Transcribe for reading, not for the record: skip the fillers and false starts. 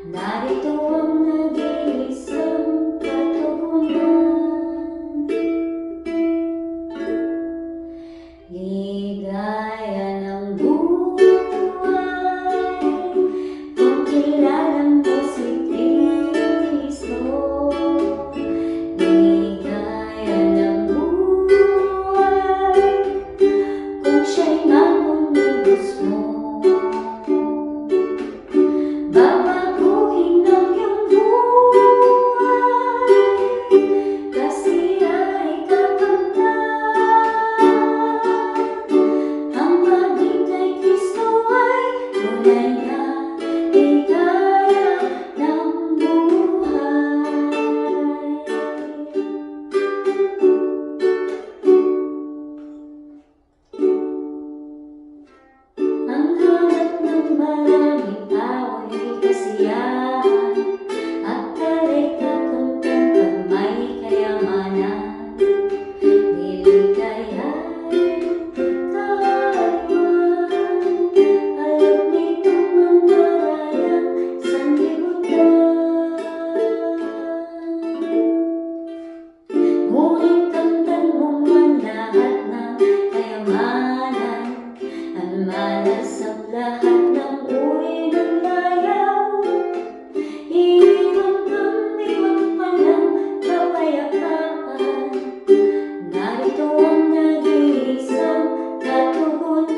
Narito ang nag-iisang katugunan, ligaya ng buhay kung kilala mo si Kristo. Ligaya ng buhay kung siya'y manunubos mo. Babaguhin ang iyong buhay kasi ay kakamtan. Ang maging kay Kristo ay tunay na ligaya ng buhay. Ang hanap ng maraming tao ay kasiyahan at kalikakutan pag may kayamanan. Niligayahin kaaliwan, alok nitong mandarayang sanlibutan. Ngunit kamtan mo man lahat ng kayamanan, ang malas ang lahat ng uri ng layaw. Iwan pa ng kapayapaan, narito ang nag-iisang katugunan.